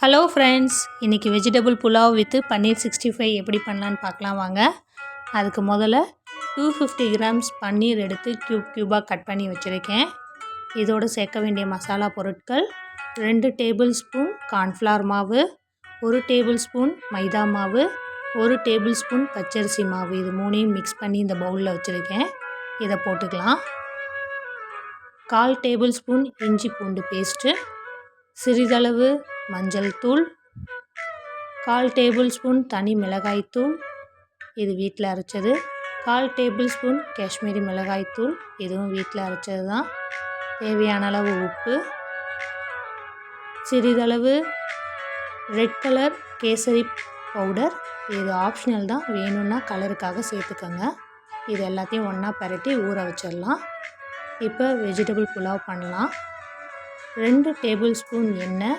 Hello friends, இன்றைக்கி vegetable pulao with பன்னீர் 65 எப்படி பண்ணலான்னு பார்க்கலாம் வாங்க. அதுக்கு முதல்ல 250 கிராம்ஸ் பன்னீர் எடுத்து க்யூபாக கட் பண்ணி வச்சுருக்கேன். இதோடு சேர்க்க வேண்டிய மசாலா பொருட்கள் 2 டேபிள் ஸ்பூன் கார்ன்ஃப்ளவர் மாவு, 1 டேபிள் ஸ்பூன் மைதா மாவு, 1 டேபிள் ஸ்பூன் பச்சரிசி மாவு. இது மூணையும் மிக்ஸ் பண்ணி இந்த பவுலில் வச்சுருக்கேன். இதை போட்டுக்கலாம். 1/4 டேபிள் ஸ்பூன் இஞ்சி பூண்டு பேஸ்ட்டு, சிறிதளவு மஞ்சள் தூள், 1/4 டேபிள் ஸ்பூன் தனி மிளகாய் தூள், இது வீட்டில் அரைச்சது, 1/4 டேபிள் ஸ்பூன் காஷ்மீரி மிளகாய் தூள், இதுவும் வீட்டில் அரைச்சது தான். தேவையான அளவு உப்பு, சிறிதளவு ரெட் கலர் கேசரி பவுடர், இது ஆப்ஷனல் தான், வேணும்னா கலருக்காக சேர்த்துக்கோங்க. இது எல்லாத்தையும் ஒன்றா பரட்டி ஊற வச்சிடலாம். இப்போ வெஜிடபிள் புலாவ் பண்ணலாம். 2 டேபிள் ஸ்பூன் எண்ணெய்,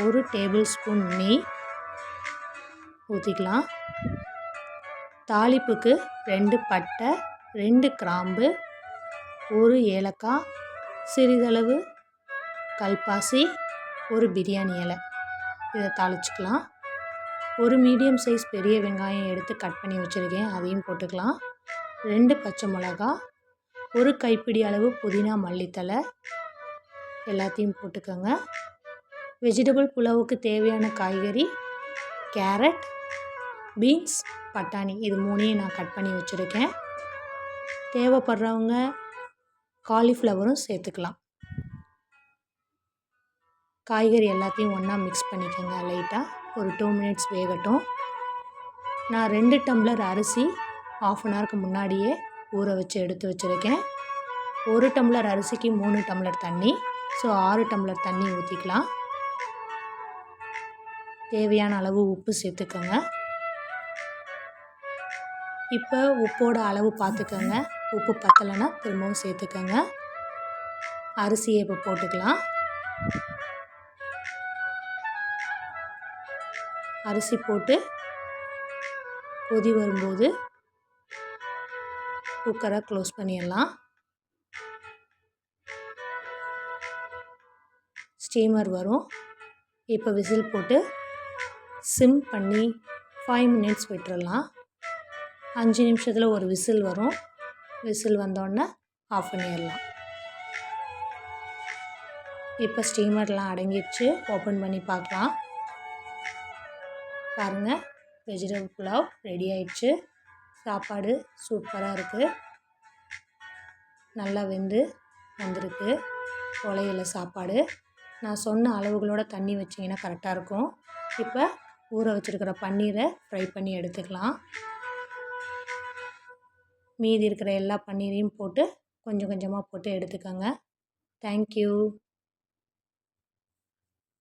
1 டேபிள் ஸ்பூன் நெய் ஊற்றிக்கலாம். தாளிப்புக்கு 2 பட்டை, 2 கிராம்பு, 1 ஏலக்காய், சிறிதளவு கல்பாசி, 1 பிரியாணி இலை, இதை தாளிச்சுக்கலாம். 1 மீடியம் சைஸ் பெரிய வெங்காயம் எடுத்து கட் பண்ணி வச்சுருக்கேன், அதையும் போட்டுக்கலாம். 2 பச்சை மிளகா, 1 கைப்பிடி அளவு புதினா மல்லித்தலை, எல்லாத்தையும் போட்டுக்கோங்க. வெஜிடபிள் புலாவுக்கு தேவையான காய்கறி கேரட், பீன்ஸ், பட்டாணி, இது மூணையும் நான் கட் பண்ணி வச்சுருக்கேன். தேவைப்படுறவங்க காலிஃப்ளவரும் சேர்த்துக்கலாம். காய்கறி எல்லாத்தையும் ஒன்றா மிக்ஸ் பண்ணிக்கோங்க. லைட்டாக ஒரு 2 மினிட்ஸ் வேகட்டும். நான் 2 டம்ளர் அரிசி 1/2 அன் ஹவருக்கு முன்னாடியே ஊற வச்சு எடுத்து வச்சுருக்கேன். 1 டம்ளர் அரிசிக்கு 3 டம்ளர் தண்ணி, ஸோ 6 டம்ளர் தண்ணி ஊற்றிக்கலாம். தேவையான அளவு உப்பு சேர்த்துக்கோங்க. இப்போ உப்போட அளவு பார்த்துக்கோங்க. உப்பு பத்தலைன்னா திரும்பவும் சேர்த்துக்கோங்க. அரிசியை இப்போ போட்டுக்கலாம். அரிசி போட்டு கொதி வரும்போது குக்கரை க்ளோஸ் பண்ணிடலாம். ஸ்டீமர் வரும். இப்போ விசில் போட்டு சிம் பண்ணி 5 மினிட்ஸ் விட்டுறலாம். 5 நிமிஷத்தில் ஒரு விசில் வரும். விசில் வந்தோடனே ஆஃப் பண்ணிடலாம். இப்போ ஸ்டீமர்லாம் அடங்கிடுச்சு. ஓப்பன் பண்ணி பார்க்கலாம். பாருங்கள், வெஜிடபிள் புலாவ் ரெடி ஆயிடுச்சு. சாப்பாடு சூப்பராக இருக்குது. நல்லா வெந்து வந்திருக்கு. உலையில சாப்பாடு. நான் சொன்ன அளவுகளோட தண்ணி வச்சிங்கன்னா கரெக்டாக இருக்கும். இப்போ ஊற வச்சுருக்கிற பன்னீரை ஃப்ரை பண்ணி எடுத்துக்கலாம். மீதி இருக்கிற எல்லா பன்னீரையும் போட்டு கொஞ்சம் கொஞ்சமாக போட்டு எடுத்துக்கோங்க. தேங்க்யூ.